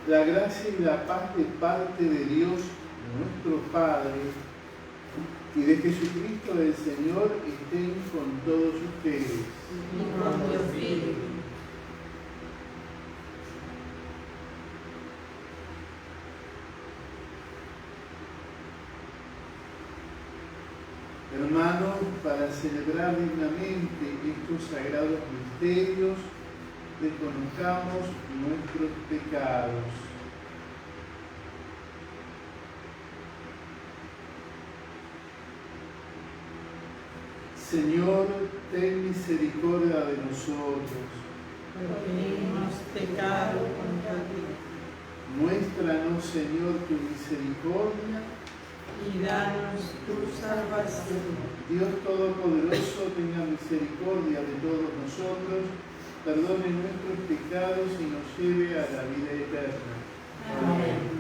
La gracia y la paz de parte de Dios, nuestro Padre, y de Jesucristo el Señor estén con todos ustedes. Y con tu espíritu. Hermanos, para celebrar dignamente estos sagrados misterios, reconozcamos nuestros pecados. Señor, ten misericordia de nosotros. Porque hemos pecado contra ti. Muéstranos, Señor, tu misericordia. Y danos tu salvación. Dios Todopoderoso, tenga misericordia de todos nosotros, perdone nuestros pecados y nos lleve a la vida eterna. Amén.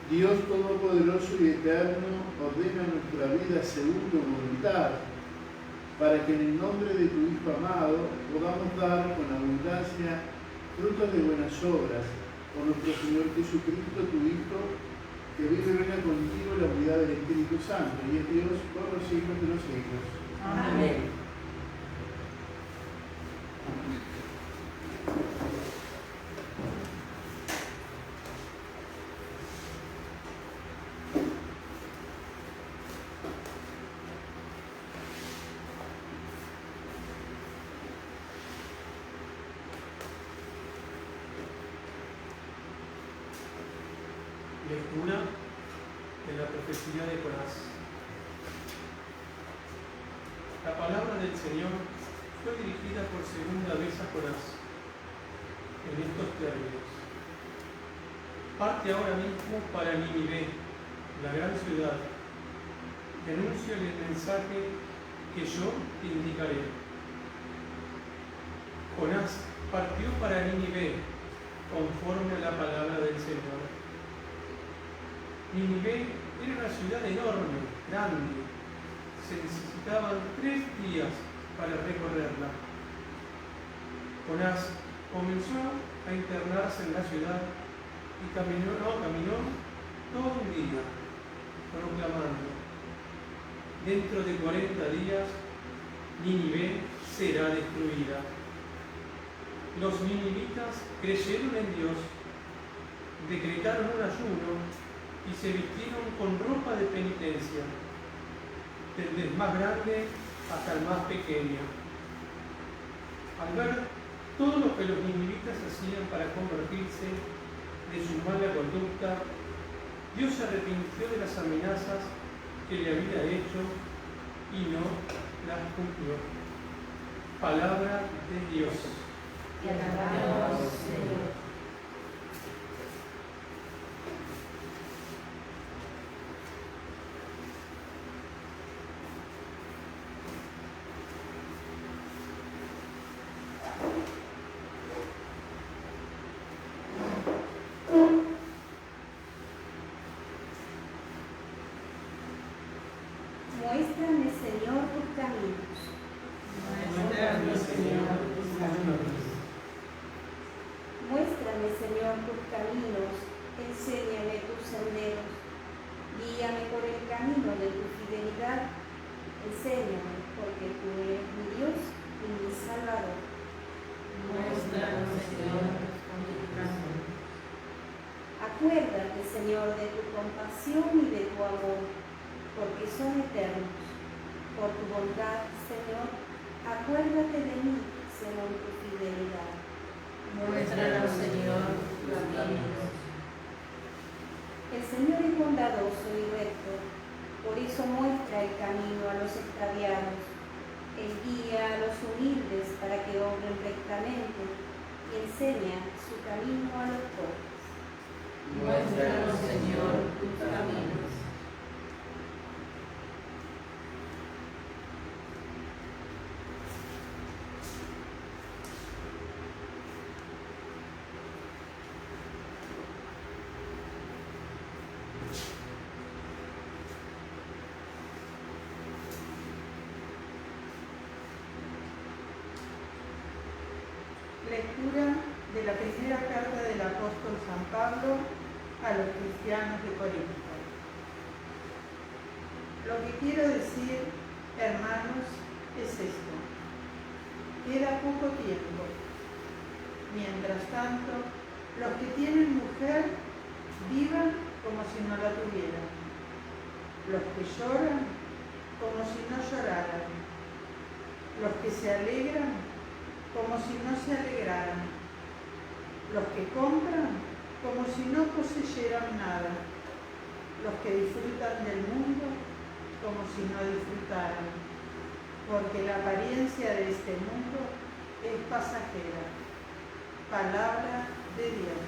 Dios Todopoderoso y Eterno, ordena nuestra vida según tu voluntad, para que en el nombre de tu Hijo amado podamos dar con abundancia frutos de buenas obras, por nuestro Señor Jesucristo, tu Hijo, que vive y reina contigo en la unidad del Espíritu Santo, y es Dios por los siglos de los siglos. Amén. Lectura de la profecía de Jonás. La palabra del Señor fue dirigida por segunda vez a Jonás en estos términos: parte ahora mismo para Nínive, la gran ciudad, y anúnciale el mensaje que yo te indicaré. Jonás partió para Nínive conforme a la palabra del Señor. Nínive era una ciudad enorme, grande. Se necesitaban 3 días para recorrerla. Jonás comenzó a internarse en la ciudad y caminó todo un día, proclamando: dentro de 40 días Nínive será destruida. Los ninivitas creyeron en Dios, decretaron un ayuno y se vistieron con ropa de penitencia, desde el más grande hasta el más pequeño. Al ver todo lo que los ninivitas hacían para convertirse de su mala conducta, Dios se arrepintió de las amenazas que le había hecho y no las cumplió. Palabra de Dios. Te alabamos, Señor. Muéstrame, Señor, tus caminos. Muéstrame, Señor, tus caminos. Muéstrame, Señor, tus caminos. Enséñame tus senderos. Guíame por el camino de tu fidelidad. Enséñame, porque tú eres mi Dios y mi Salvador. Muéstrame, Señor, tus caminos. Acuérdate, Señor, de tu compasión y de tu amor, porque son eternos. Por tu bondad, Señor, acuérdate de mí según tu fidelidad. Muéstranos, Señor, tus caminos. El Señor es bondadoso y recto, por eso muestra el camino a los extraviados. Él guía a los humildes para que obren rectamente y enseña su camino a los pobres. Muéstranos, Señor, tus caminos. Lectura de la primera carta del apóstol San Pablo a los cristianos de Corinto. Lo que quiero decir, hermanos, es esto: queda poco tiempo. Mientras tanto, los que tienen mujer, vivan como si no la tuvieran. Los que lloran, como si no lloraran. Los que se alegran, como si no se alegraran. Los que compran, como si no poseyeran nada. Los que disfrutan del mundo, como si no disfrutaran. Porque la apariencia de este mundo es pasajera. Palabra de Dios.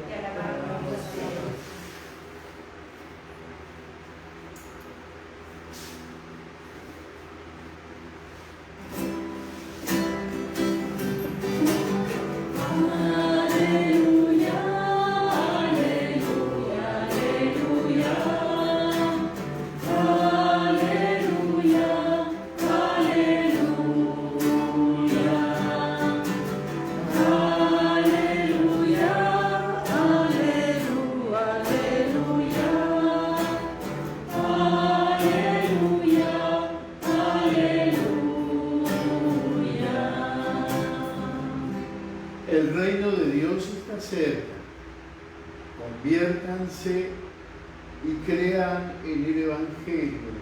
Te alabamos, Señor. Alleluia. está cerca. Conviértanse y crean en el Evangelio.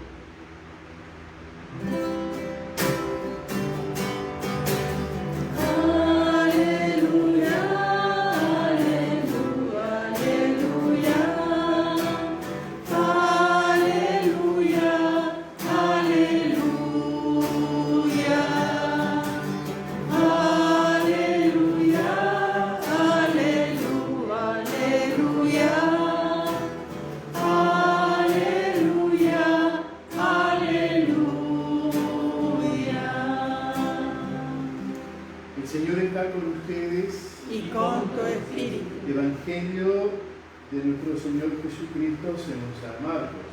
Evangelio de nuestro Señor Jesucristo según San Marcos.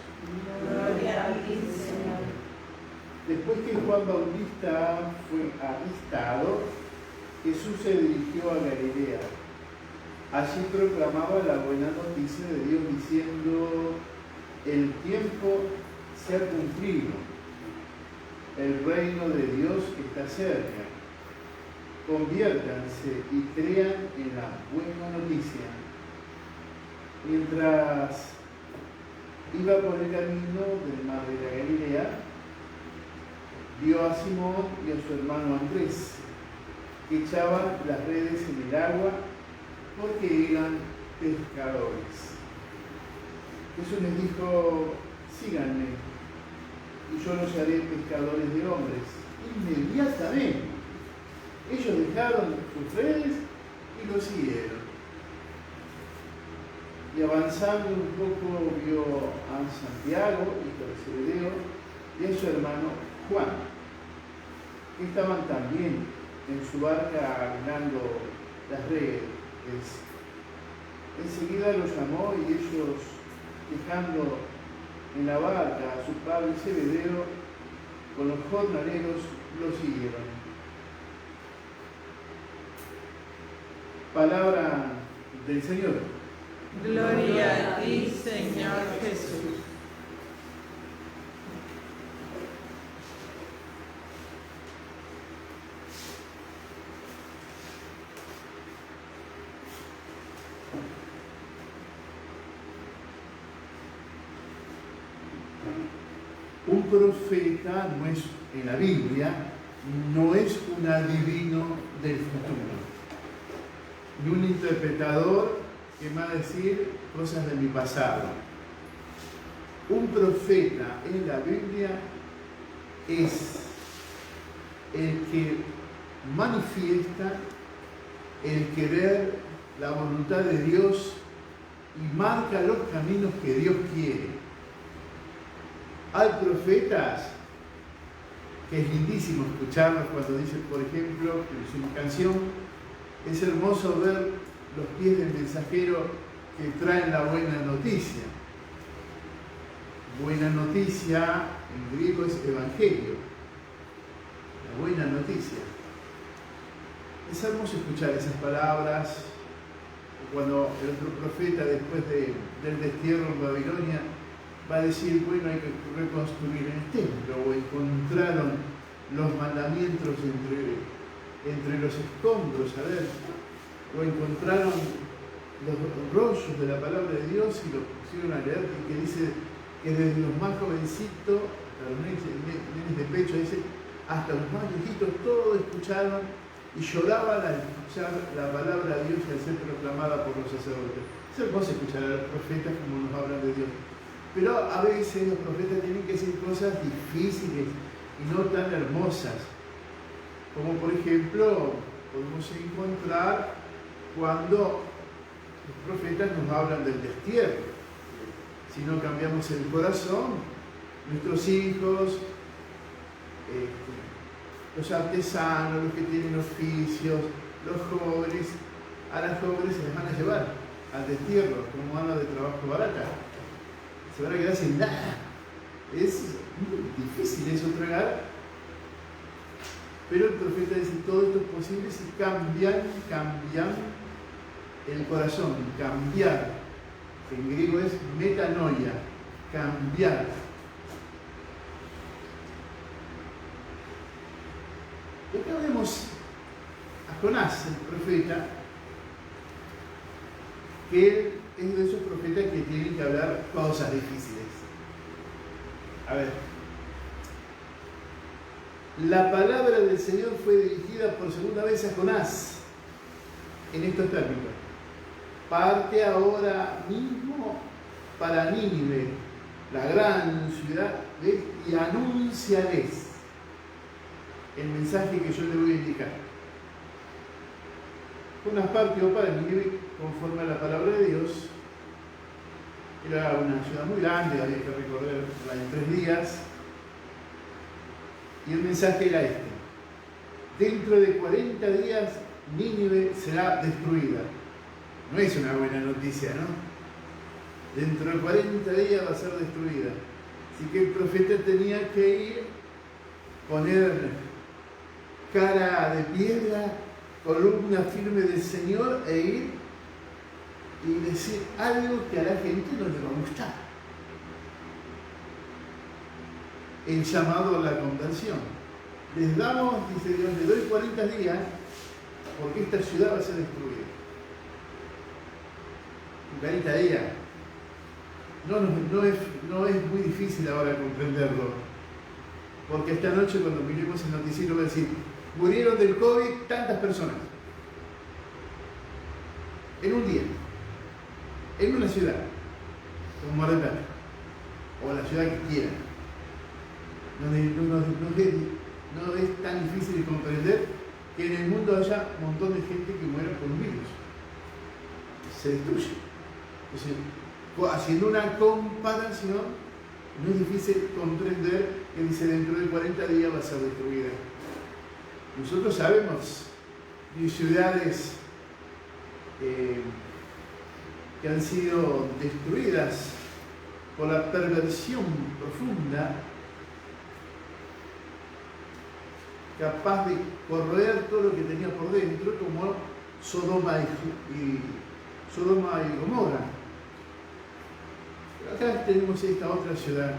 Gloria a ti, Señor. Después que Juan Bautista fue arrestado, Jesús se dirigió a Galilea. Allí proclamaba la buena noticia de Dios diciendo: el tiempo se ha cumplido, el reino de Dios está cerca. Conviértanse y crean en la buena noticia. Mientras iba por el camino del mar de la Galilea, vio a Simón y a su hermano Andrés, que echaban las redes en el agua porque eran pescadores. Jesús les dijo: síganme y yo los haré pescadores de hombres. Inmediatamente ellos dejaron sus redes y lo siguieron. Y avanzando un poco vio a Santiago, hijo de Zebedeo, y a su hermano Juan, que estaban también en su barca arreglando las redes. Enseguida los llamó y ellos, dejando en la barca a su padre Zebedeo con los jornaleros, lo siguieron. Palabra del Señor. Gloria a ti, Señor Jesús. Un profeta no es, en la Biblia, no es un adivino del futuro, ni un interpretador que me va a decir cosas de mi pasado. Un profeta en la Biblia es el que manifiesta el querer, la voluntad de Dios y marca los caminos que Dios quiere. Hay profetas que es lindísimo escucharlos cuando dicen, por ejemplo, en su canción, es hermoso ver los pies del mensajero que traen la buena noticia. Buena noticia en griego es evangelio, la buena noticia. Es hermoso escuchar esas palabras cuando el otro profeta, después del destierro en Babilonia, va a decir, bueno, hay que reconstruir el templo, o encontraron los mandamientos entre los escombros, a ver, o encontraron los rollos de la palabra de Dios y lo pusieron a leer, y que dice que desde los más jovencitos, hasta los nenes de pecho, dice, hasta los más viejitos, todos escucharon y lloraban al escuchar la palabra de Dios y al ser proclamada por los sacerdotes. Es hermoso escuchar a los profetas como nos hablan de Dios. Pero a veces los profetas tienen que decir cosas difíciles y no tan hermosas. Como por ejemplo, podemos encontrar cuando los profetas nos hablan del destierro. Si no cambiamos el corazón, nuestros hijos, los artesanos, los que tienen oficios, los jóvenes, a las jóvenes se les van a llevar al destierro como mano de trabajo barata. Se van a quedar sin nada. Es muy difícil eso tragar. Pero el profeta dice, todo esto es posible si cambian el corazón, cambiar. En griego es metanoia, cambiar. Y acá vemos a Jonás, el profeta, que él es de esos profetas que tienen que hablar cosas difíciles. A ver, la palabra del Señor fue dirigida por segunda vez a Jonás en estos términos: parte ahora mismo para Nínive, la gran ciudad, y anunciarles el mensaje que yo le voy a indicar. Jonás partió para Nínive conforme a la palabra de Dios. Era una ciudad muy grande, había que recorrerla en 3 días. Y el mensaje era este: dentro de 40 días Nínive será destruida. No es una buena noticia, ¿no? Dentro de 40 días va a ser destruida. Así que el profeta tenía que ir, poner cara de piedra, columna firme del Señor, e ir y decir algo que a la gente no le va a gustar. El llamado a la conversión. Les damos, dice Dios, les doy 40 días porque esta ciudad va a ser destruida. 40 días. No es muy difícil ahora comprenderlo. Porque esta noche, cuando miremos el noticiero, va a decir: murieron del COVID tantas personas. En un día. En una ciudad. Como Mar del Plata. O la ciudad que quieran. No es tan difícil de comprender que en el mundo haya un montón de gente que muera por un virus. Se destruye. Entonces, haciendo una comparación, no es difícil comprender que dice dentro de 40 días va a ser destruida. Nosotros sabemos de ciudades que han sido destruidas por la perversión profunda, capaz de corroer todo lo que tenía por dentro, como Sodoma y Gomorra. Pero acá tenemos esta otra ciudad.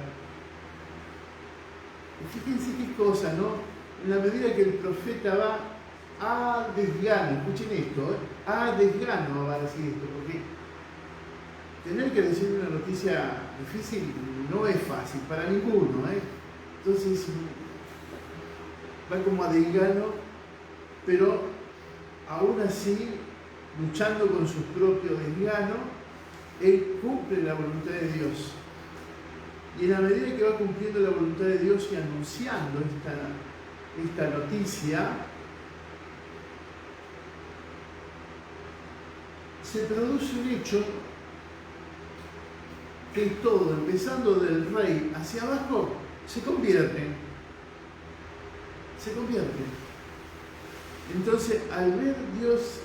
Y fíjense qué cosa, ¿no? En la medida que el profeta va a desgano, escuchen esto, a desgano va a decir esto, porque tener que decir una noticia difícil no es fácil para ninguno, ¿eh? Entonces va como a desgano, pero aún así, luchando con sus propios desganos, él cumple la voluntad de Dios. Y en la medida que va cumpliendo la voluntad de Dios y anunciando esta noticia, se produce un hecho que todo, empezando del rey hacia abajo, se convierte. Entonces, al ver Dios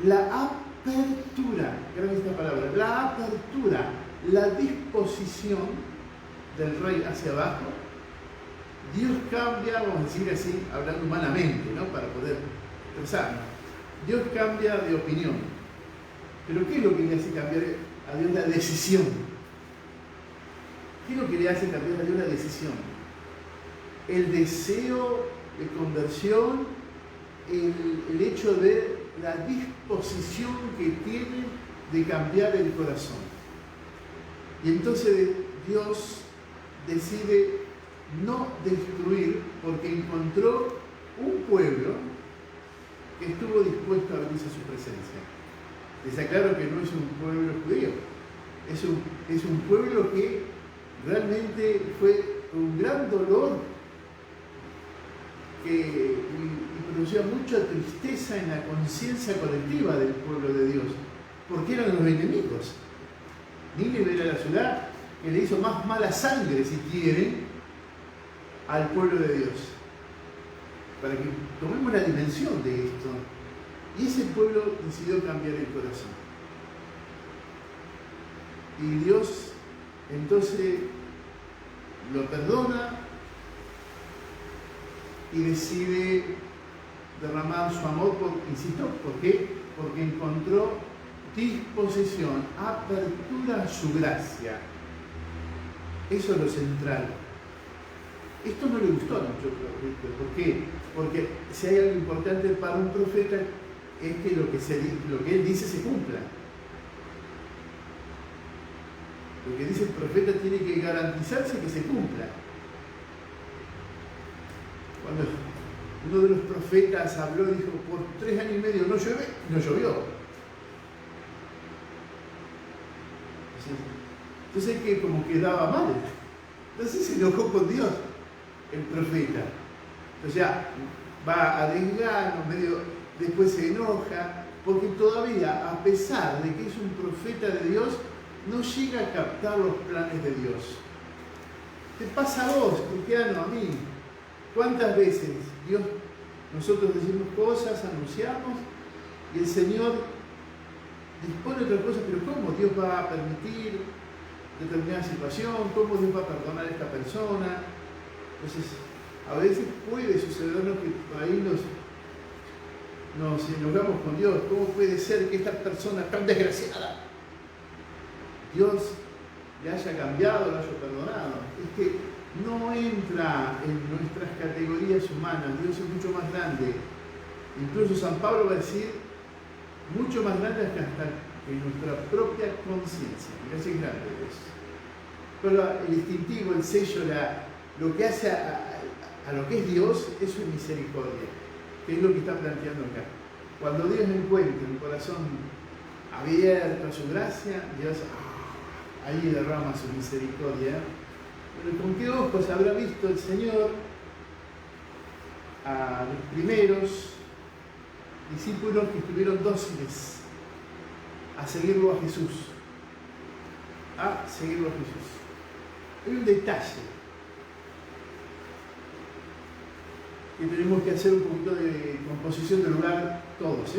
la apertura, grave esta palabra, la apertura, la disposición del rey hacia abajo, Dios cambia, vamos a decir así, hablando humanamente, ¿no? Para poder expresarnos. Dios cambia de opinión. Pero ¿qué es lo que le hace cambiar a Dios la decisión? ¿Qué es lo que le hace cambiar a Dios la decisión? El deseo de conversión, el hecho de la disposición que tiene de cambiar el corazón. Y entonces Dios decide no destruir porque encontró un pueblo que estuvo dispuesto a venirse a su presencia. Les aclaro que no es un pueblo judío, es un pueblo que realmente fue un gran dolor y producía mucha tristeza en la conciencia colectiva del pueblo de Dios, porque eran los enemigos. Nínive era la ciudad que le hizo más mala sangre, si quieren, al pueblo de Dios. Para que tomemos la dimensión de esto. Y ese pueblo decidió cambiar el corazón. Y Dios entonces lo perdona y decide derramar su amor, insisto, ¿por qué? Porque encontró disposición, apertura a su gracia. Eso es lo central. Esto no le gustó a muchos profetas. ¿Por qué? Porque si hay algo importante para un profeta, es que lo que él dice se cumpla. Lo que dice el profeta tiene que garantizarse que se cumpla. Cuando uno de los profetas habló, dijo, por 3 años y medio no llueve, no llovió. Entonces que como quedaba mal. Entonces se enojó con Dios el profeta. Entonces ya va a desgano, después se enoja, porque todavía, a pesar de que es un profeta de Dios, no llega a captar los planes de Dios. ¿Te pasa a vos, cristiano, a mí? ¿Cuántas veces nosotros decimos cosas, anunciamos, y el Señor dispone otras cosas, pero ¿cómo Dios va a permitir determinada situación? ¿Cómo Dios va a perdonar a esta persona? Entonces, a veces puede sucedernos que por ahí nos enojamos con Dios. ¿Cómo puede ser que esta persona tan desgraciada Dios le haya cambiado, le haya perdonado? Es que no entra en nuestras categorías humanas. Dios es mucho más grande. Incluso San Pablo va a decir, mucho más grande que hasta en nuestra propia conciencia. Mirá si es grande Dios. Pero el instintivo, el sello, lo que hace a lo que es Dios es su misericordia, que es lo que está planteando acá. Cuando Dios encuentra un corazón abierto a su gracia, Dios ahí derrama su misericordia. Pero ¿con qué ojos habrá visto el Señor a los primeros discípulos que estuvieron dóciles a seguirlo a Jesús? A seguirlo a Jesús. Hay un detalle que tenemos que hacer un poquito de composición de lugar todos.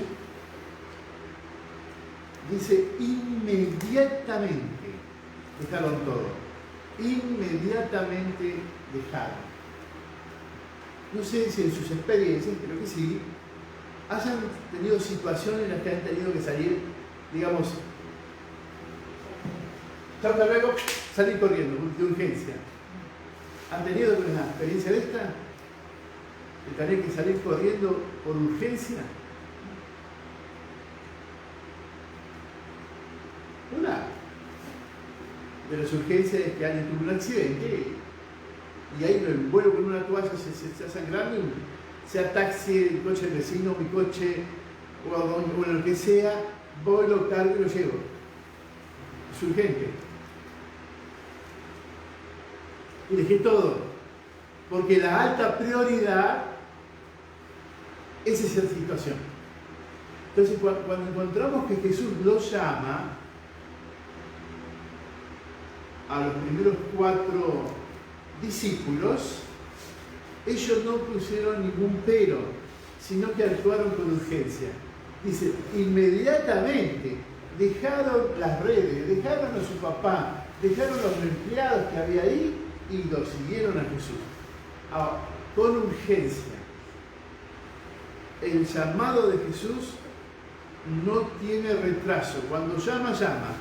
Dice, inmediatamente dejaron todo. Inmediatamente dejaron. No sé si en sus experiencias, creo que sí, hayan tenido situaciones en las que han tenido que salir, digamos, hasta luego, salir corriendo, de urgencia. ¿Han tenido una experiencia de esta? ¿De tener que salir corriendo por urgencia? Una de las urgencias es que alguien tuvo un accidente y ahí lo envuelvo con una toalla, se está sangrando, sea taxi, el coche del vecino, mi coche o lo que sea, voy, lo cargo y lo llevo. Es urgente. Y dejé todo, porque la alta prioridad es esa situación. Entonces, cuando encontramos que Jesús los llama a los primeros 4 discípulos, ellos no pusieron ningún pero, sino que actuaron con urgencia. Dice, inmediatamente dejaron las redes, dejaron a su papá, dejaron a los empleados que había ahí y lo siguieron a Jesús. Ahora, con urgencia. El llamado de Jesús no tiene retraso. Cuando llama, llama.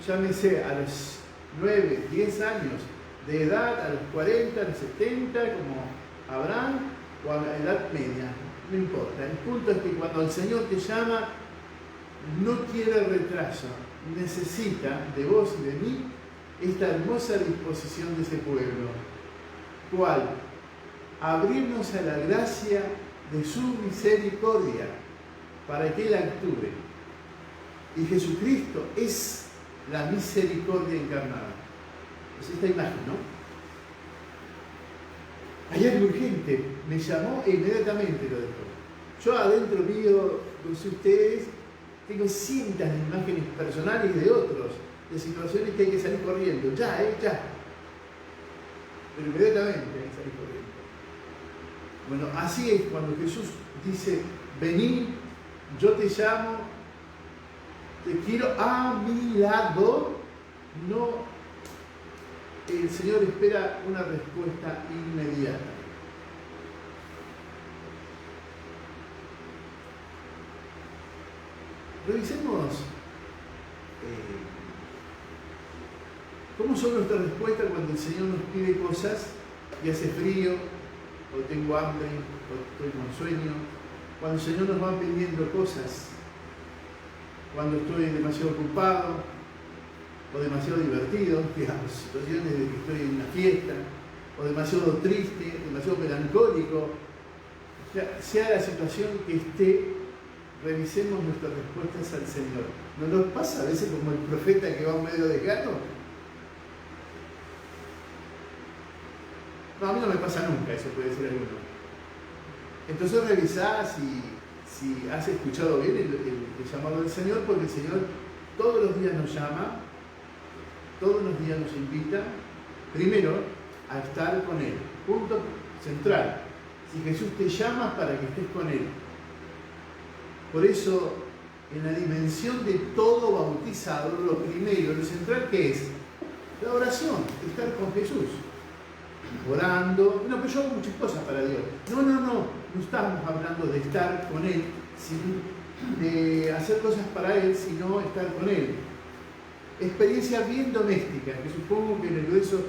Llámese a los 9, 10 años de edad, a los 40, a los 70, como Abraham, o a la edad media. No importa. El punto es que cuando el Señor te llama, no tiene retraso. Necesita de vos y de mí esta hermosa disposición de ese pueblo. ¿Cuál? Abrirnos a la gracia de su misericordia para que Él actúe. Y Jesucristo es la misericordia encarnada. Es esta imagen, ¿no? Hay algo urgente. Me llamó e inmediatamente lo dejó. Yo adentro mío, no sé ustedes, tengo cientos de imágenes personales de otros, de situaciones que hay que salir corriendo. Ya. Pero inmediatamente hay que salir corriendo. Bueno, así es cuando Jesús dice, vení, yo te llamo, te quiero a mi lado. No, el Señor espera una respuesta inmediata. Revisemos cómo son nuestras respuestas cuando el Señor nos pide cosas y hace frío, o tengo hambre, o estoy con sueño, cuando el Señor nos va pidiendo cosas, cuando estoy demasiado ocupado o demasiado divertido, digamos, situaciones de que estoy en una fiesta, o demasiado triste, demasiado melancólico, sea la situación que esté, revisemos nuestras respuestas al Señor. ¿No nos pasa a veces como el profeta que va a un medio de gato? No, a mí no me pasa nunca, eso puede decir alguno. Entonces revisá si has escuchado bien el llamado del Señor, porque el Señor todos los días nos llama, todos los días nos invita, primero, a estar con Él. Punto central. Si Jesús te llama para que estés con Él. Por eso, en la dimensión de todo bautizado, lo primero, lo central, ¿qué es? La oración, estar con Jesús. Orando. No, pero yo hago muchas cosas para Dios. No estamos hablando de estar con Él, de hacer cosas para Él, sino estar con Él. Experiencia bien doméstica, que supongo que en el grueso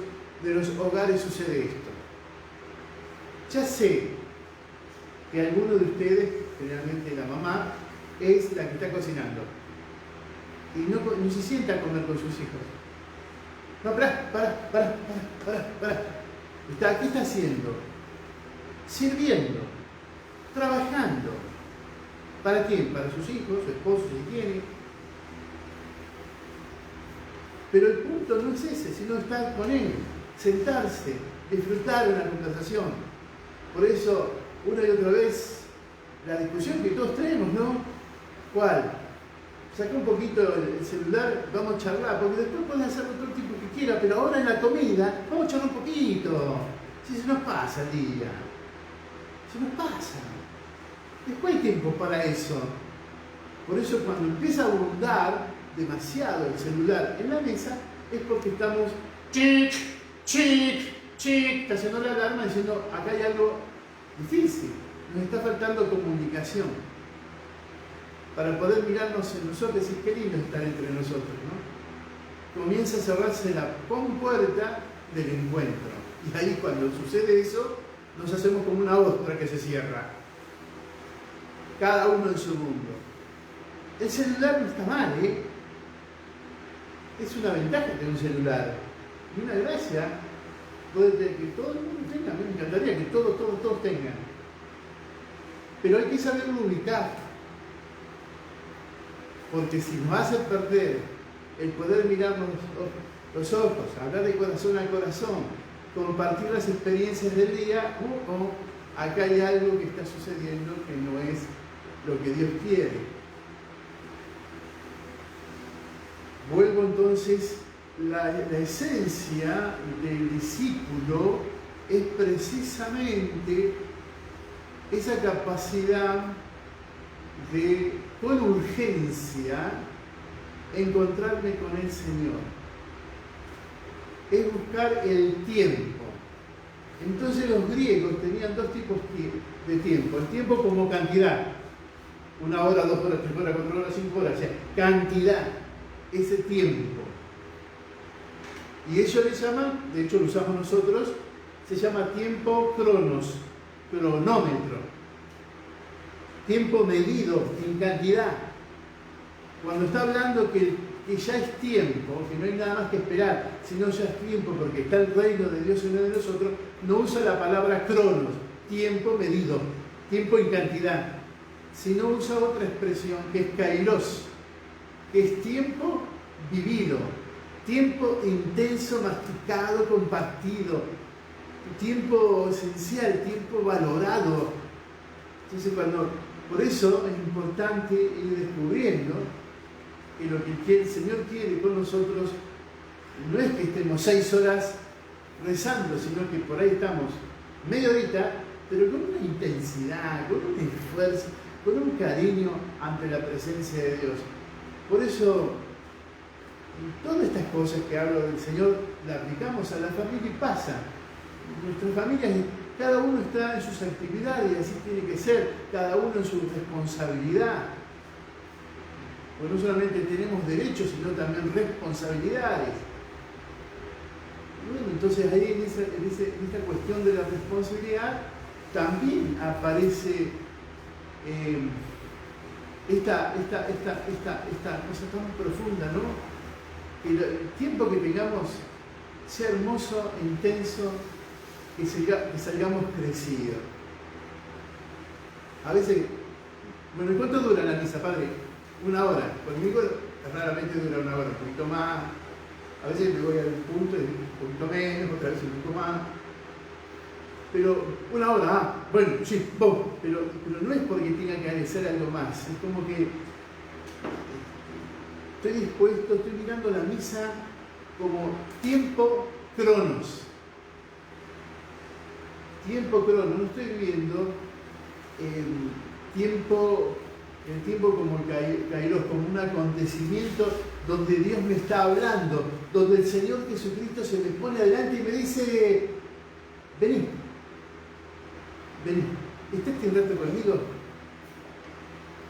de los hogares sucede esto. Ya sé que alguno de ustedes, generalmente la mamá, es la que está cocinando y no se sienta a comer con sus hijos. No, pará. ¿Qué está haciendo? Sirviendo, trabajando. ¿Para quién? Para sus hijos, su esposo, si tiene. Pero el punto no es ese, sino estar con Él, sentarse, disfrutar de una conversación. Por eso, una y otra vez, la discusión que todos tenemos, ¿no? ¿Cuál? Saca un poquito el celular, vamos a charlar, porque después puedes hacer otro tipo que quiera, pero ahora en la comida, vamos a charlar un poquito. Si se nos pasa el día, se nos pasa. Después hay tiempo para eso. Por eso cuando empieza a abundar demasiado el celular en la mesa, es porque estamos está haciendo la alarma diciendo, acá hay algo difícil, nos está faltando comunicación. Para poder mirarnos en nosotros y decir, qué lindo estar entre nosotros, ¿no? Comienza a cerrarse la compuerta del encuentro. Y ahí cuando sucede eso, nos hacemos como una ostra que se cierra. Cada uno en su mundo. El celular no está mal, ¿eh? Es una ventaja tener un celular. Y una gracia puede que todo el mundo tenga. A mí me encantaría que todos tengan. Pero hay que saberlo ubicar. Porque si nos hace perder el poder mirarnos los ojos, hablar de corazón a corazón, compartir las experiencias del día, acá hay algo que está sucediendo que no es lo que Dios quiere. Vuelvo entonces, la esencia del discípulo es precisamente esa capacidad de, con urgencia, encontrarme con el Señor. Es buscar el tiempo. Entonces los griegos tenían dos tipos de tiempo. El tiempo como cantidad. 1 hora, 2 horas, 3 horas, 4 horas, 5 horas. O sea, cantidad. Ese tiempo. Y ellos le llaman, de hecho lo usamos nosotros, se llama tiempo cronos, cronómetro. Tiempo medido en cantidad. Cuando está hablando que ya es tiempo, que no hay nada más que esperar, sino ya es tiempo porque está el reino de Dios en uno de nosotros, no usa la palabra cronos, tiempo medido, tiempo en cantidad, sino usa otra expresión que es kairos, que es tiempo vivido, tiempo intenso, masticado, compartido, tiempo esencial, tiempo valorado. Entonces por eso es importante ir descubriendo que lo que el Señor quiere con nosotros no es que estemos 6 horas rezando, sino que por ahí estamos media horita, pero con una intensidad, con un esfuerzo, con un cariño ante la presencia de Dios. Por eso, todas estas cosas que hablo del Señor, las aplicamos a la familia y pasa. Nuestras familias, cada uno está en sus actividades y así tiene que ser, cada uno en su responsabilidad. Porque no solamente tenemos derechos, sino también responsabilidades. Bueno, entonces ahí en esta cuestión de la responsabilidad también aparece esta cosa tan profunda, ¿no? Que el tiempo que tengamos sea hermoso, intenso, que salgamos crecidos. A veces, bueno, ¿cuánto dura la misa, padre? 1 hora. Conmigo raramente dura 1 hora, un poquito más. A veces me voy al punto, un poquito menos, otra vez un poquito más. Pero 1 hora, bueno, sí, pero no es porque tenga que hacer algo más. Es como que estoy dispuesto, estoy mirando la misa como tiempo cronos. Tiempo cronos, no estoy viendo el tiempo como kairos, como un acontecimiento donde Dios me está hablando, donde el Señor Jesucristo se me pone adelante y me dice, vení, ¿estás un rato conmigo?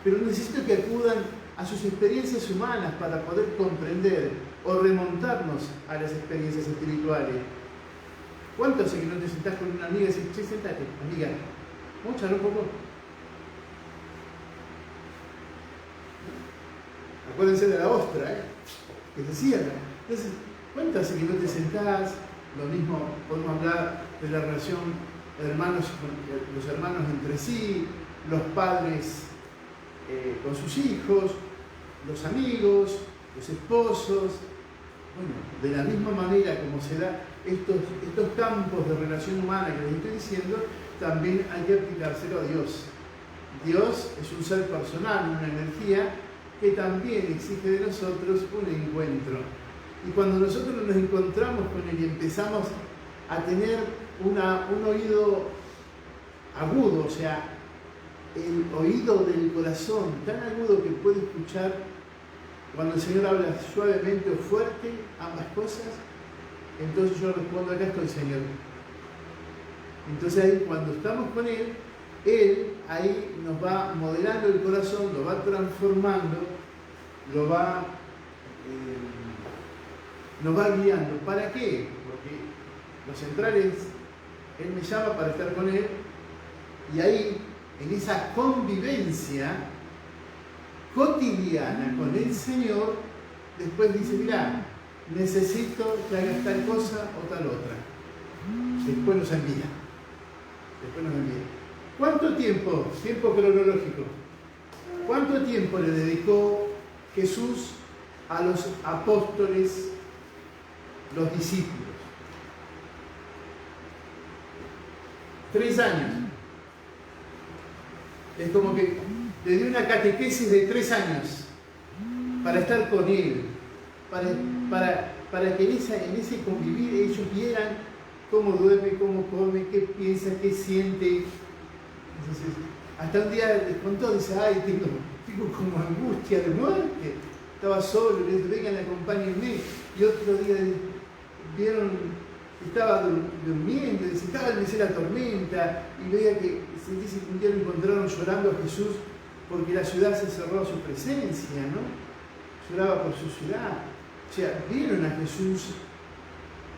Pero necesito que acudan a sus experiencias humanas para poder comprender o remontarnos a las experiencias espirituales. ¿Cuánto hace que no te sentás con una amiga y dices, che, sentate, amiga, vamos a charlar un poco? Acuérdense de la ostra, que se cierra. Entonces, ¿cuánto hace que no te sentás? Lo mismo podemos hablar de la relación los hermanos entre sí, los padres con sus hijos, los amigos, los esposos. Bueno, de la misma manera como se da estos campos de relación humana que les estoy diciendo, también hay que aplicárselo a Dios. Dios es un ser personal, una energía que también exige de nosotros un encuentro. Y cuando nosotros nos encontramos con Él y empezamos a tener un oído agudo, o sea, el oído del corazón tan agudo que puede escuchar cuando el Señor habla suavemente o fuerte, ambas cosas, entonces yo respondo, acá estoy, Señor. Entonces ahí cuando estamos con Él ahí nos va modelando el corazón, lo va transformando, nos va guiando. ¿Para qué? Porque lo central es, Él me llama para estar con Él, y ahí, en esa convivencia cotidiana con el Señor, después dice, mirá, necesito que hagas tal cosa o tal otra. Después nos envía. ¿Cuánto tiempo? Tiempo cronológico. ¿Cuánto tiempo le dedicó Jesús a los apóstoles, los discípulos? 3 años. Es como que le dio una catequesis de 3 años para estar con Él, para que en ese convivir ellos vieran cómo duerme, cómo come, qué piensa, qué siente. Entonces, hasta un día les contó, dice, ay, tengo como angustia de muerte. Estaba solo, les dice, vengan, acompáñenme. Y otro día vieron, estaba durmiendo, dice, estaba en la tormenta, y veía que dice que un día lo encontraron llorando a Jesús porque la ciudad se cerró a su presencia, ¿no? Lloraba por su ciudad. O sea, vieron a Jesús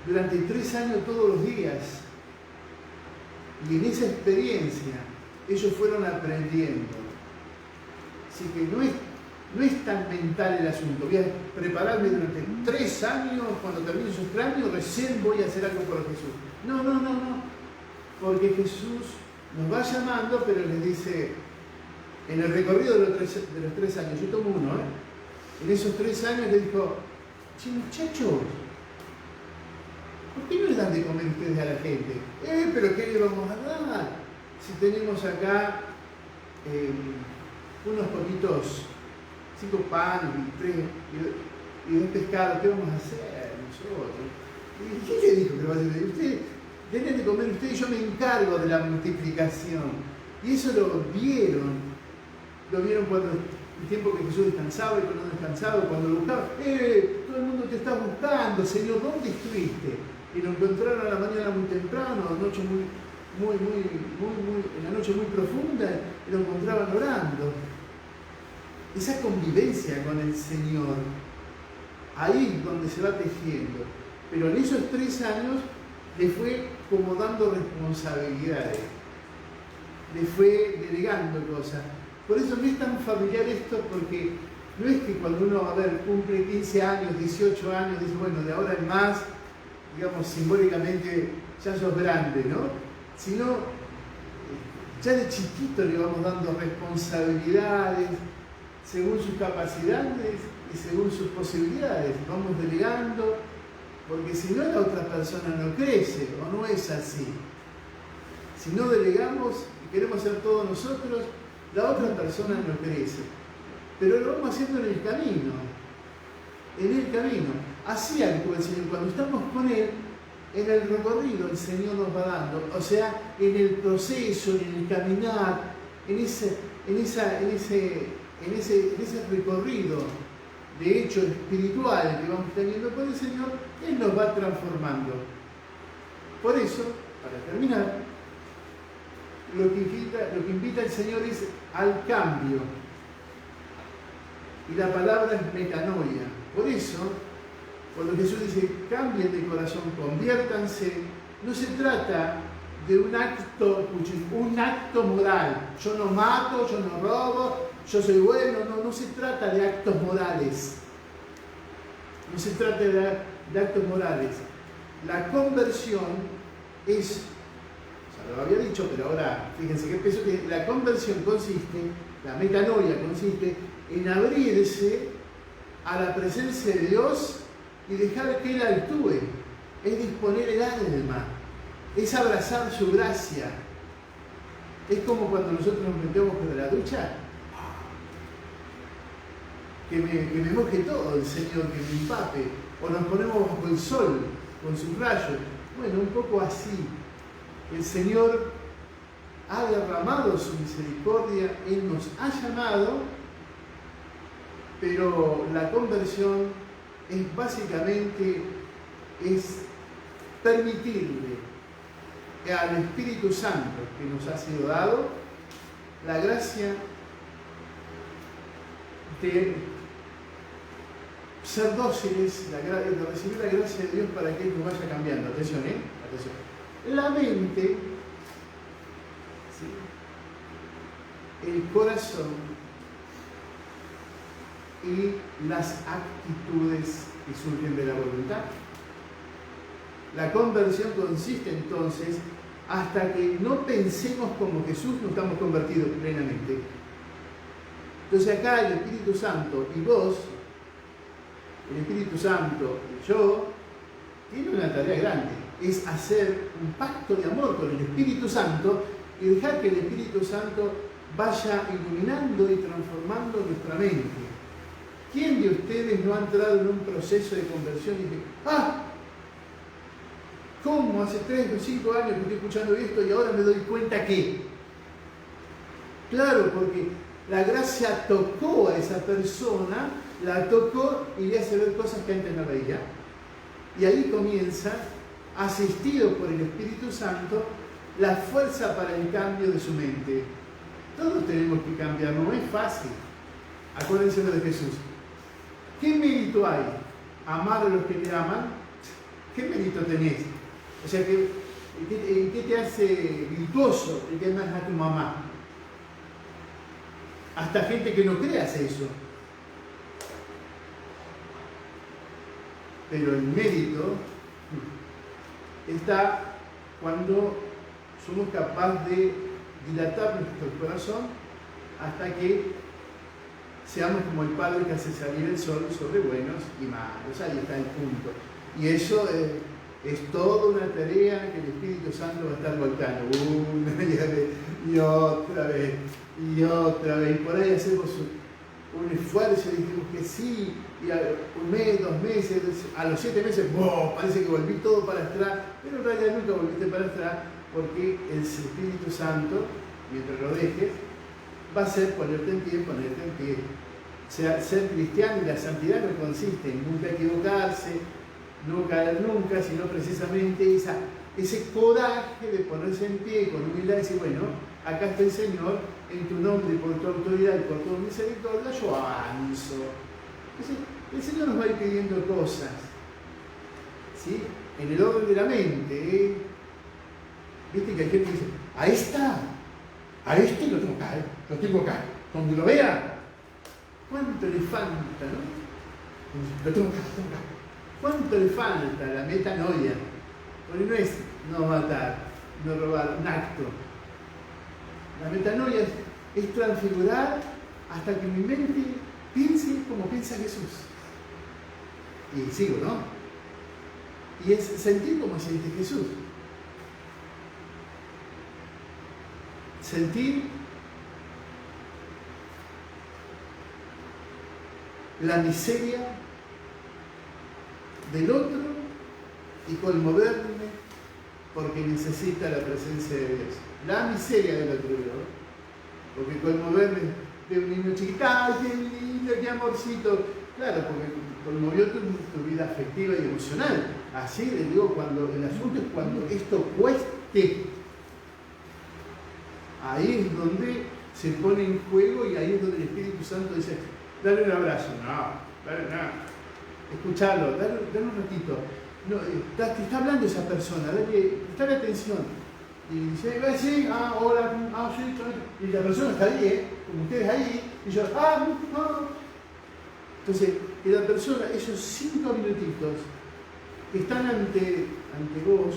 durante 3 años todos los días. Y en esa experiencia ellos fueron aprendiendo. Así que no es tan mental el asunto. Voy a prepararme durante 3 años, cuando termine esos 3 años, recién voy a hacer algo por Jesús. No. Porque Jesús nos va llamando, pero les dice, en el recorrido de los 3 años, yo tomo uno, en esos 3 años le dijo, che, muchachos, ¿por qué no le dan de comer ustedes a la gente? Pero ¿qué le vamos a dar? Si tenemos acá unos poquitos, 5 panes y 2 pescados, ¿qué vamos a hacer nosotros? ¿Y qué le dijo que lo va a hacer? Ustedes tienen de comer ustedes, yo me encargo de la multiplicación. Y eso lo vieron cuando el tiempo que Jesús descansaba y cuando no descansaba, cuando lo buscaba, todo el mundo te está buscando, Señor, ¿dónde estuviste? Y lo encontraron a la mañana muy temprano, en la noche muy profunda, y lo encontraban orando. Esa convivencia con el Señor, ahí es donde se va tejiendo. Pero en esos 3 años le fue como dando responsabilidades, le fue delegando cosas. Por eso no es tan familiar esto, porque no es que cuando uno, cumple 15 años, 18 años, dice, bueno, de ahora en más, digamos, simbólicamente ya sos grande, ¿no? Sino, ya de chiquito le vamos dando responsabilidades según sus capacidades y según sus posibilidades. Vamos delegando, porque si no, la otra persona no crece, o no es así. Si no delegamos y queremos ser todos nosotros, la otra persona no crece. Pero lo vamos haciendo en el camino. En el camino. Así actúa el Señor. Cuando estamos con Él, en el recorrido el Señor nos va dando. O sea, en el proceso, en el caminar, en ese recorrido de hecho espiritual que vamos teniendo con el Señor, Él nos va transformando. Por eso, para terminar, lo que invita el Señor es al cambio. Y la palabra es metanoia. Por eso, cuando Jesús dice, cambien de corazón, conviértanse, no se trata de un acto moral. Yo no mato, yo no robo, yo soy bueno. No se trata de actos morales. No se trata de actos morales. La conversión es, ya lo había dicho, pero ahora fíjense qué peso tiene. La conversión consiste, la metanoia consiste en abrirse a la presencia de Dios y dejar que Él actúe. Es disponer el alma, es abrazar su gracia. Es como cuando nosotros nos metemos con la ducha, que me moje todo el Señor, que me empape, o nos ponemos bajo el sol con sus rayos. Bueno, un poco así. El Señor ha derramado su misericordia, Él nos ha llamado, pero la conversión es básicamente permitirle al Espíritu Santo que nos ha sido dado la gracia de ser dóciles, de recibir la gracia de Dios para que Él nos vaya cambiando. Atención, atención. La mente, ¿sí?, el corazón y las actitudes que surgen de la voluntad. La conversión consiste entonces, hasta que no pensemos como Jesús, no estamos convertidos plenamente. Entonces acá el Espíritu Santo y vos, el Espíritu Santo y yo, tiene una tarea grande, es hacer un pacto de amor con el Espíritu Santo y dejar que el Espíritu Santo vaya iluminando y transformando nuestra mente. ¿Quién de ustedes no ha entrado en un proceso de conversión y dice, ¿cómo hace 3 o 5 años que estoy escuchando esto y ahora me doy cuenta que? Claro, porque la gracia tocó a esa persona, la tocó y le hace ver cosas que antes no veía. Y ahí comienza, asistido por el Espíritu Santo, la fuerza para el cambio de su mente. Todos tenemos que cambiar, no es fácil. Acuérdense de Jesús. ¿Qué mérito hay? ¿Amar a los que te aman? ¿Qué mérito tenés? O sea, ¿qué te hace virtuoso el que amas a tu mamá? Hasta gente que no crea hace eso. Pero el mérito está cuando somos capaces de dilatar nuestro corazón hasta que seamos como el Padre que hace salir el sol sobre buenos y malos. Ahí está el punto. Y eso es toda una tarea que el Espíritu Santo va a estar volcando una y otra vez, y otra vez. Y por ahí hacemos un esfuerzo y dijimos que sí, y un mes, 2 meses, a los 7 meses, ¡boh!, parece que volví todo para atrás, pero en realidad nunca volviste para atrás, porque el Espíritu Santo, mientras lo dejes, va a ser ponerte en pie. O sea, ser cristiano y la santidad no consiste en nunca equivocarse, no caer nunca, sino precisamente ese coraje de ponerse en pie con humildad y decir, bueno, acá está el Señor, en tu nombre, por tu autoridad y por tu misericordia, yo avanzo. Entonces, el Señor nos va a ir pidiendo cosas, ¿sí?, en el orden de la mente. Viste que hay gente que dice, a este lo tengo acá, Cuando lo vea, ¿cuánto le falta, no? Lo tengo acá. ¿Cuánto le falta la metanoia? Porque no es no matar, no robar, un acto. La metanoia es transfigurar hasta que mi mente piense como piensa Jesús. Y sigo, ¿no? Y es sentir como siente Jesús. Sentir la miseria del otro y conmoverme porque necesita la presencia de Dios. La miseria del otro, ¿no? Porque conmoverme de un niño chiquito, ¡ay, qué lindo, qué amorcito! Claro, porque conmovió tu vida afectiva y emocional. Así le digo, cuando el asunto es cuando esto cueste. Ahí es donde se pone en juego y ahí es donde el Espíritu Santo dice, dale un abrazo, escucharlo, dale un ratito. No, te está hablando esa persona, dale atención. Y dice, sí, hola, sí. Y la persona está ahí, como ustedes ahí, y yo, Entonces, que la persona, esos 5 minutitos que están ante vos,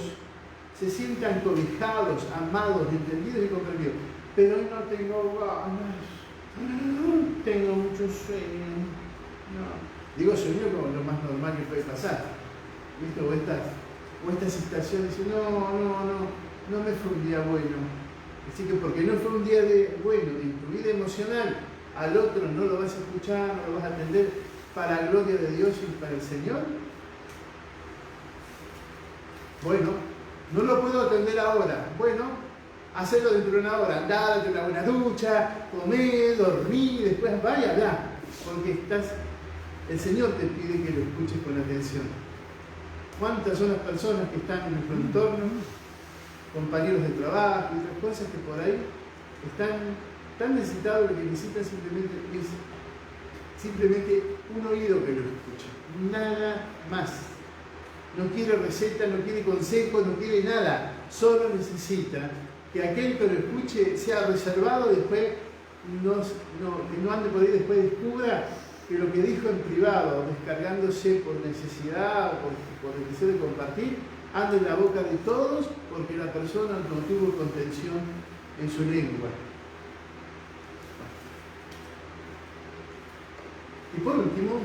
se sientan cobijados, amados, entendidos y comprendidos. Pero hoy no tengo ganas, tengo mucho sueño. No. Digo sueño como lo más normal que puede pasar. ¿Viste? O esta situación dice, no me fue un día bueno. Así que porque no fue un día bueno en tu vida emocional, al otro no lo vas a escuchar, no lo vas a atender para la gloria de Dios y para el Señor. Bueno, no lo puedo atender ahora. Bueno, hacerlo dentro de una hora. Andar, darte una buena ducha, comer, dormir, después vaya, bla. Porque el Señor te pide que lo escuches con atención. ¿Cuántas son las personas que están en nuestro entorno, compañeros de trabajo y otras cosas que por ahí están tan necesitados que necesitan simplemente un oído que lo escuche, nada más. No quiere receta, no quiere consejo, no quiere nada, solo necesita que aquel que lo escuche sea reservado y después que no ande por ahí, después descubra que lo que dijo en privado, descargándose por necesidad o por el deseo de compartir, anda en la boca de todos porque la persona no tuvo contención en su lengua. Y por último,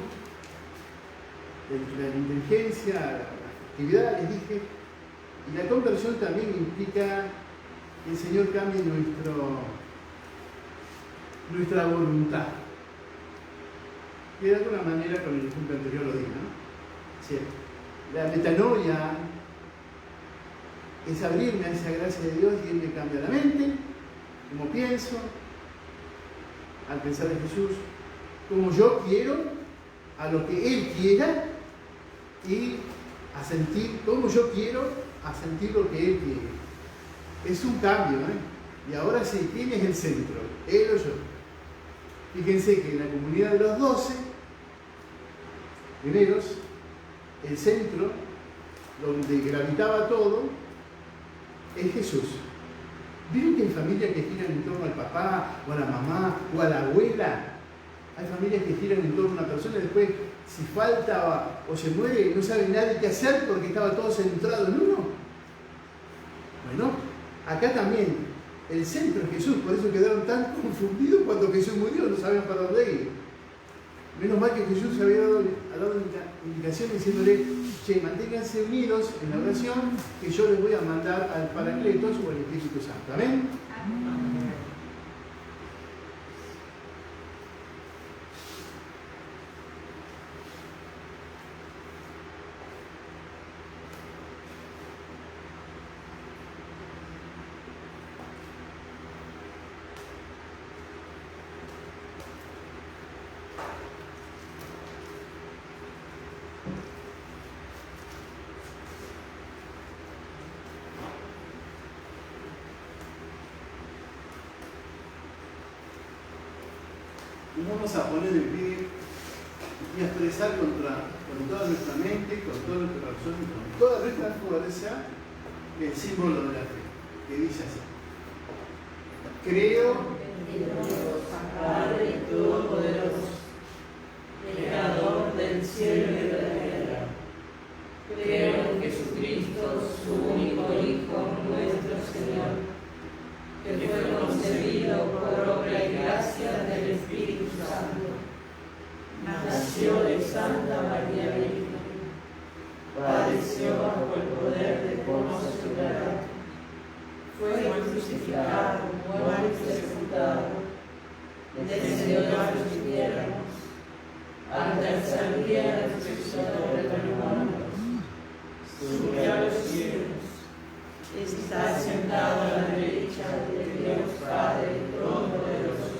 la inteligencia, la actividad, les dije, y la conversión también implica que el Señor cambie nuestra voluntad. Y de alguna manera, con el ejemplo anterior lo digo, ¿no? Sí. La metanoia es abrirme a esa gracia de Dios y Él me cambia la mente, como pienso, al pensar en Jesús, como yo quiero, a lo que Él quiera y a sentir como yo quiero, a sentir lo que Él quiere. Es un cambio, ¿eh? Y ahora sí, ¿quién es el centro? Él o yo. Fíjense que en la comunidad de los 12 primeros, el centro, donde gravitaba todo, es Jesús. ¿Vieron que hay familias que giran en torno al papá, o a la mamá, o a la abuela? Hay familias que giran en torno a una persona y después, si falta o se muere, no sabe nadie qué hacer porque estaba todo centrado en uno. Bueno, acá también el centro es Jesús, por eso quedaron tan confundidos cuando Jesús murió, no sabían para dónde ir. Menos mal que Jesús había dado indicación diciéndole, che, manténganse unidos en la oración, que yo les voy a mandar al Paracletos o al Espíritu Santo. ¿Amén? Amén. Nos vamos a poner en pie y a expresar con toda nuestra mente, con toda nuestra corazón y con toda nuestra fuerza el símbolo de la fe, que dice así: creo en Dios Padre Todopoderoso, Creador del cielo y de la tierra. Creo en Jesucristo, su único Hijo, nuestro Señor, que fue concebido por obra y gracia del Espíritu Santo. Nació de Santa María Virgen. Padeció bajo el poder de Poncio Pilato. Fue crucificado, muerto y sepultado. Descendió a los infiernos. Al tercer día resucitó de los muertos. Subió a los cielos. Está sentado a la derecha de Dios Padre Todopoderoso.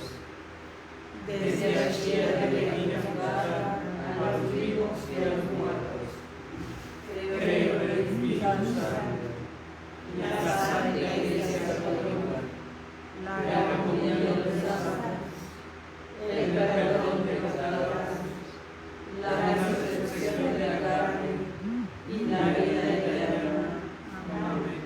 Desde allí viene a juzgar a los vivos y a los muertos. Creo en el Espíritu Santo, en la Santa Iglesia Católica, la comunión de los santos, el perdón de los pecados, la resurrección de la carne y la vida eterna. Amén.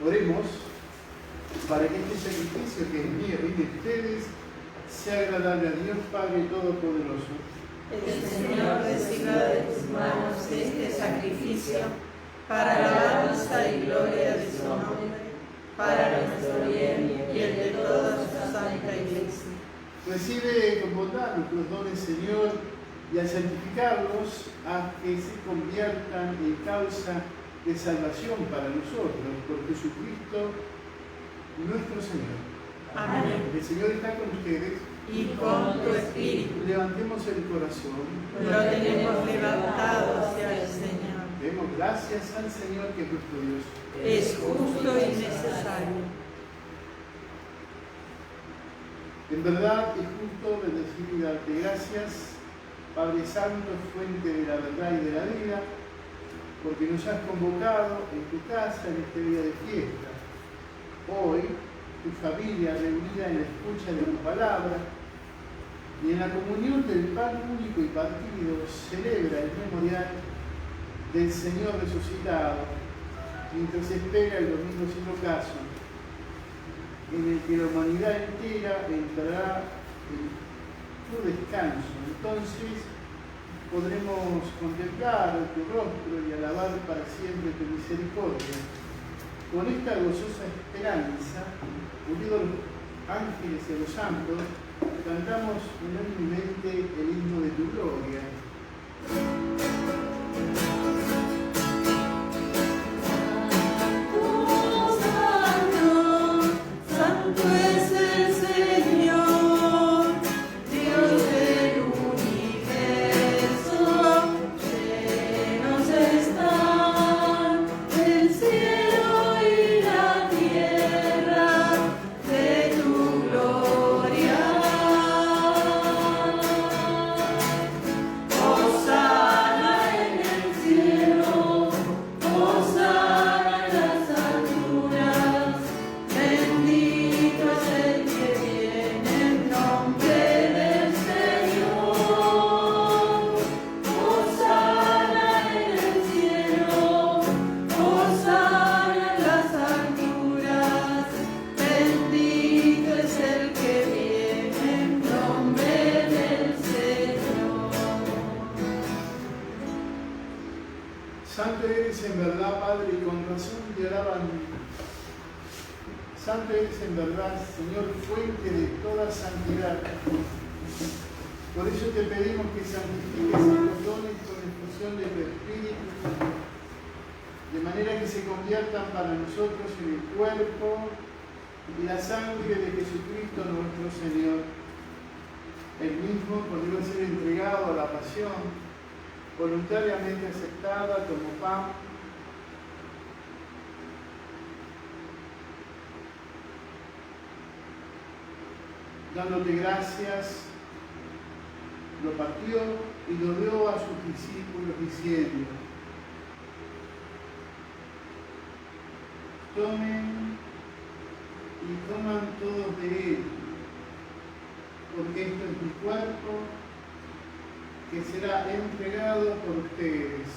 Oremos para que este sacrificio que es mío y de ustedes sea agradable a Dios Padre Todopoderoso. El Señor reciba de tus manos este sacrificio para alabanza y gloria de su nombre, para nuestro bien y el de toda su santa Iglesia. Recibe con bondad nuestros dones, Señor, y al santificarlos, haz que se conviertan en causa de salvación para nosotros, por Jesucristo nuestro Señor. Amén. El Señor está con ustedes. Y con tu espíritu. Levantemos el corazón. Lo tenemos levantado hacia el Señor. Demos gracias al Señor, que es nuestro Dios. Es justo y necesario. En verdad es justo bendecir y darte gracias, Padre Santo, fuente de la verdad y de la vida, porque nos has convocado en tu casa en este día de fiesta. Hoy, tu familia reunida en la escucha de tu palabra y en la comunión del pan único y partido celebra el memorial del Señor resucitado, mientras espera el domingo sin ocaso, en el que la humanidad entera entrará en tu descanso. Entonces podremos contemplar tu rostro y alabar para siempre tu misericordia. Con esta gozosa esperanza, unidos a los ángeles y a los santos, cantamos unánimemente el himno de tu gloria. Santo eres en verdad, Padre, y con razón te alaban. Santo eres en verdad, Señor, fuente de toda santidad. Por eso te pedimos que santifiques estos dones con infusión de tu Espíritu, de manera que se conviertan para nosotros en el cuerpo y la sangre de Jesucristo nuestro Señor. El mismo, cuando iba a ser entregado a la pasión, voluntariamente aceptada, tomó pan, dándote gracias, lo partió y lo dio a sus discípulos diciendo: tomen y coman todos de él, porque esto es mi cuerpo, que será entregado por ustedes.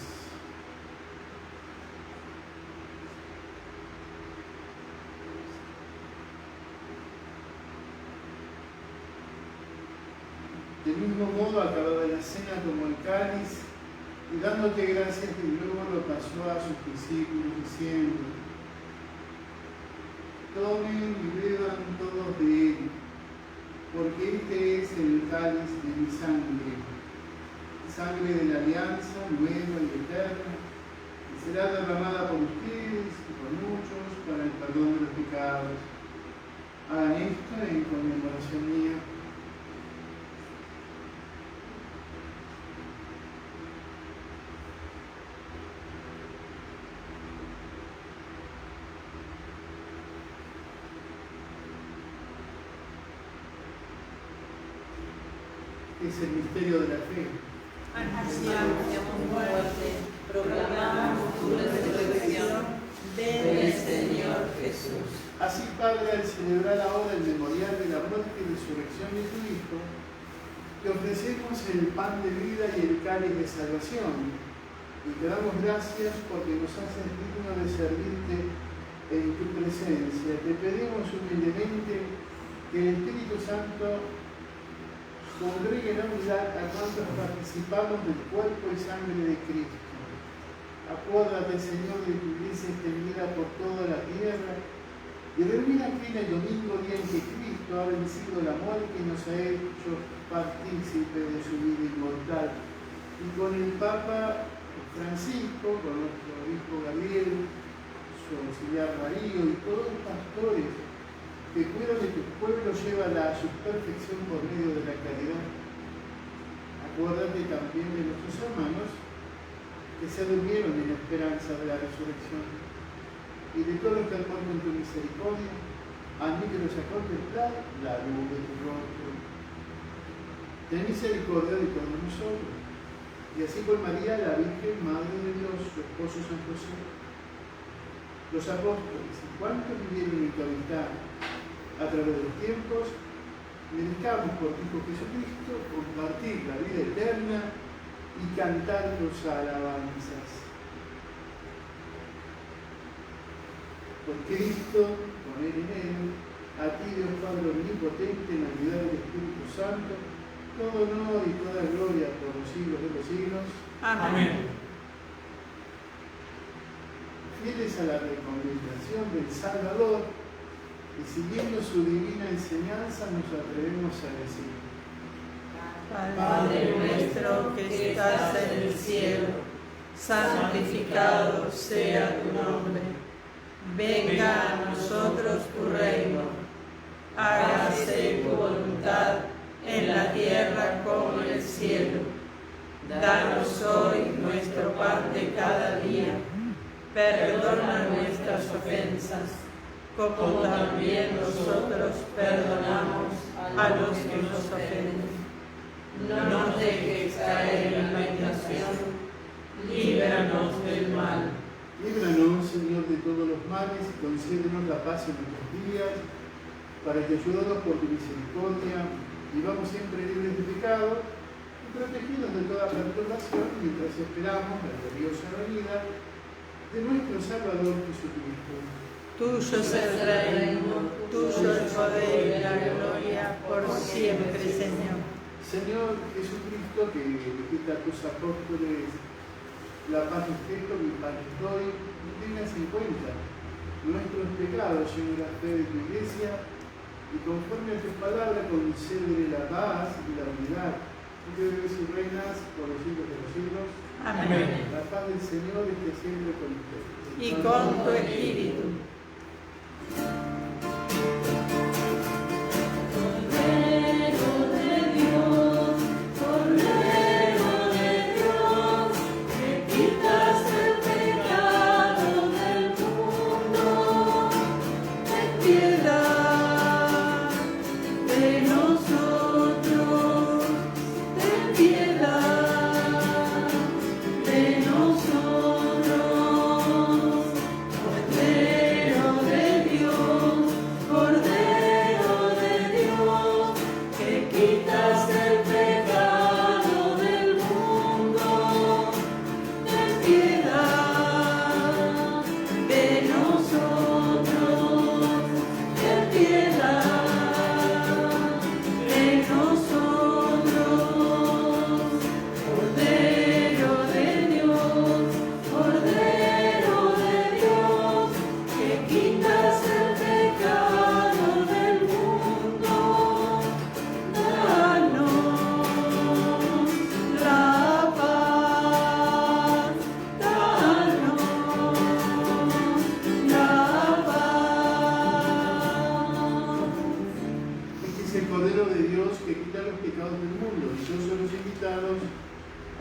Del mismo modo, acabada la cena, tomó el cáliz y dándote gracias de nuevo lo pasó a sus discípulos diciendo: tomen y beban todos de él, porque este es el cáliz de mi sangre, sangre de la alianza nueva y eterna, que será derramada por ustedes y por muchos para el perdón de los pecados. Hagan esto en conmemoración mía. Es el misterio de la fe. Anunciamos tu muerte, proclamamos tu resurrección. Ven, Señor Jesús. Así, Padre, al celebrar ahora el memorial de la muerte y resurrección de tu Hijo, te ofrecemos el pan de vida y el cáliz de salvación, y te damos gracias porque nos haces dignos de servirte en tu presencia. Te pedimos humildemente que el Espíritu Santo congregue en la unidad a cuantos participamos del cuerpo y sangre de Cristo. Acuérdate, Señor, de tu iglesia extendida por toda la tierra y reunida aquí en el domingo, día en que Cristo ha vencido la muerte y nos ha hecho partícipes de su vida inmortal. Y con el Papa Francisco, con nuestro obispo Gabriel, su auxiliar Mario y todos los pastores que cuidan de tu pueblo, llévala a su perfección por medio de la caridad. Acuérdate también de nuestros hermanos que se durmieron en la esperanza de la resurrección, y de todos los que acuerdan tu misericordia, admítelos a contemplar la luz de tu rostro. Ten misericordia de todos nosotros, y así con María, la Virgen, Madre de Dios, su esposo San José, los apóstoles y cuantos vivieron en tu amistad a través de los tiempos, merezcamos por tu Hijo Jesucristo compartir la vida eterna y cantar tus alabanzas. Por Cristo, con Él en Él, a ti, Dios Padre Omnipotente, en la unidad del Espíritu Santo, todo honor y toda gloria por los siglos de los siglos. Amén. Fieles a la recomendación del Salvador y siguiendo su divina enseñanza, nos atrevemos a decir: Padre nuestro que estás en el cielo, santificado sea tu nombre. Venga a nosotros tu reino. Hágase tu voluntad en la tierra como en el cielo. Danos hoy nuestro pan de cada día. Perdona nuestras ofensas, como también nosotros perdonamos a los que nos ofenden. No nos dejes caer en la tentación, líbranos del mal. Líbranos, Señor, de todos los males y concédenos la paz en nuestros días, para que, ayudados por tu misericordia, vivamos siempre libres de pecado y protegidos de toda perturbación, mientras esperamos la gloriosa venida de nuestro Salvador Jesucristo. Tuyo es el reino, tuyo el poder y la gloria por siempre, Señor. Señor Jesucristo, que dijiste a tus apóstoles: la paz os dejo, mi paz os doy, no tengas en cuenta nuestros pecados, llena la fe de tu iglesia, y conforme a tus palabras concédele la paz y la unidad, tú que vives y reinas por los siglos de los siglos. Amén. La paz del Señor esté siempre con ustedes. Y con tu espíritu.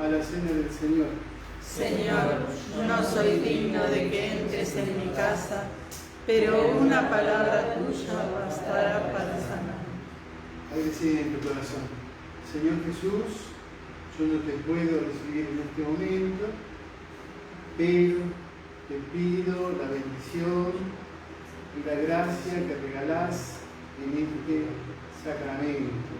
a la cena del Señor. Señor, no soy digno de que entres en mi casa, pero una palabra tuya bastará para sanar. Ahí decide en tu corazón: Señor Jesús, yo no te puedo recibir en este momento, pero te pido la bendición y la gracia que regalás en este sacramento.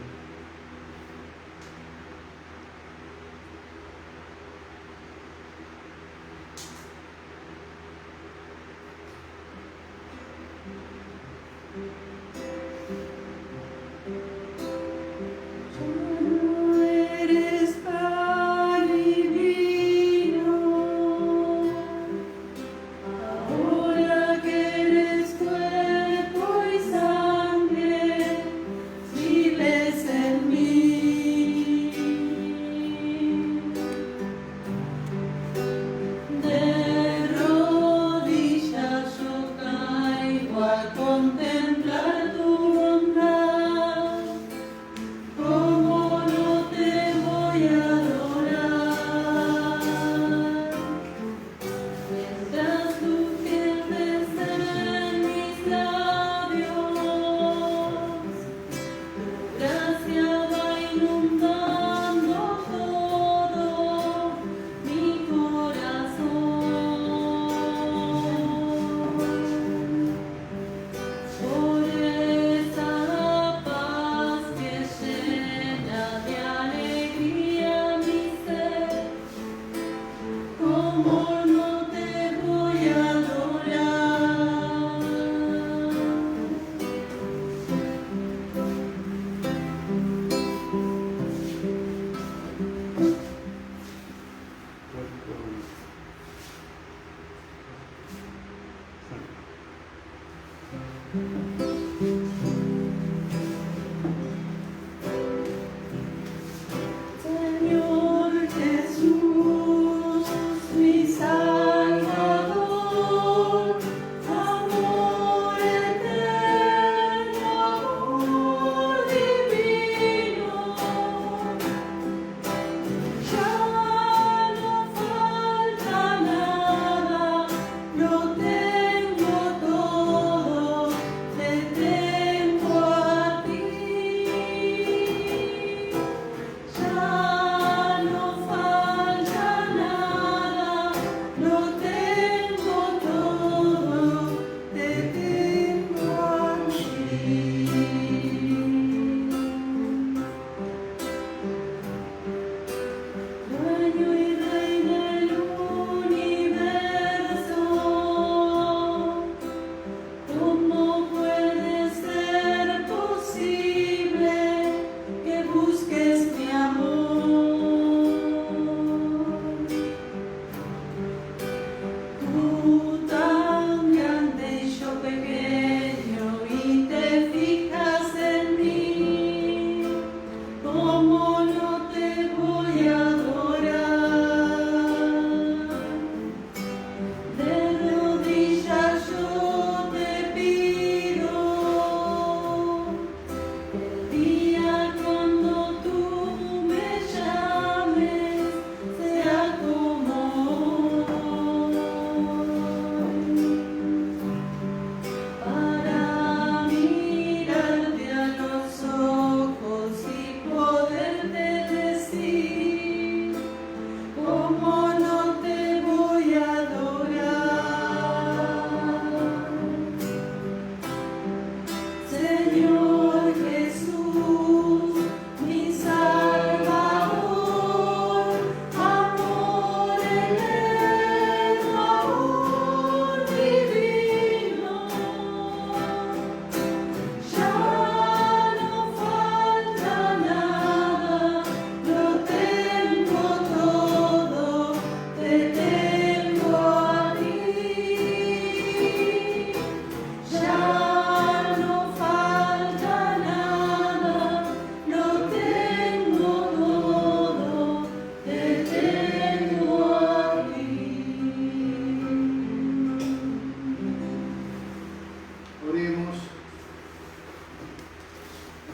Blessed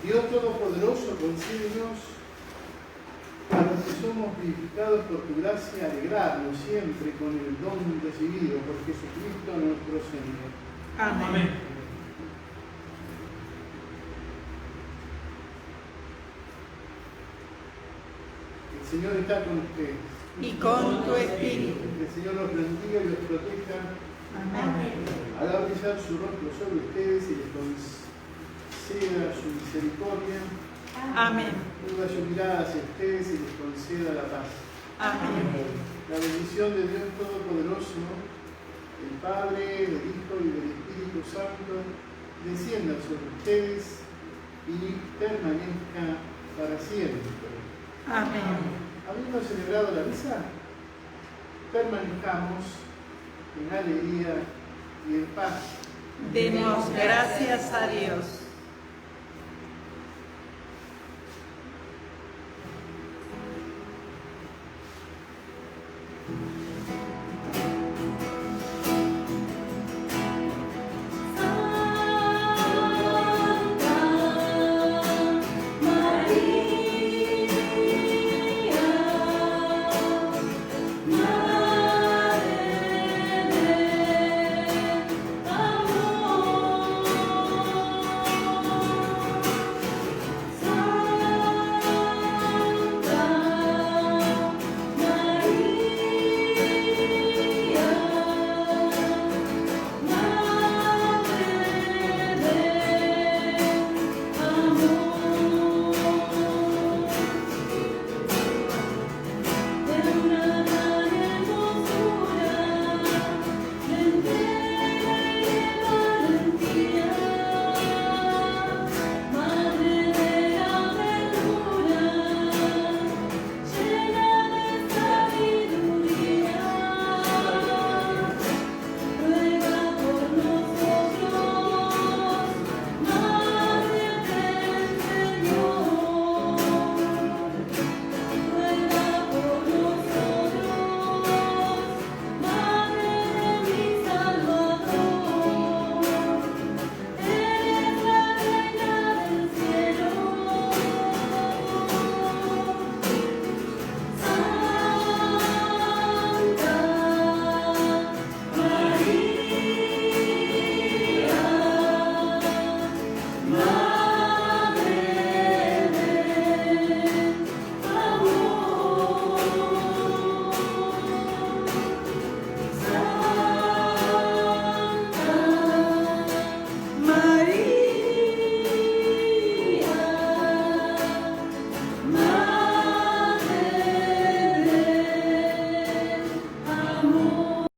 Dios Todopoderoso, concédenos a los que somos vivificados por tu gracia, alegrarnos siempre con el don recibido por Jesucristo nuestro Señor. Amén. El Señor está con ustedes. Y con tu espíritu. Que el Señor los bendiga y los proteja. Amén. Haga brillar su rostro sobre ustedes y les conceda su misericordia. Amén. Ponga su mirada hacia ustedes y les conceda la paz. Amén. La bendición de Dios Todopoderoso, el Padre, del Hijo y del Espíritu Santo, descienda sobre ustedes y permanezca para siempre. Amén. Habiendo celebrado la misa, permanezcamos en alegría y en paz. Demos gracias a Dios.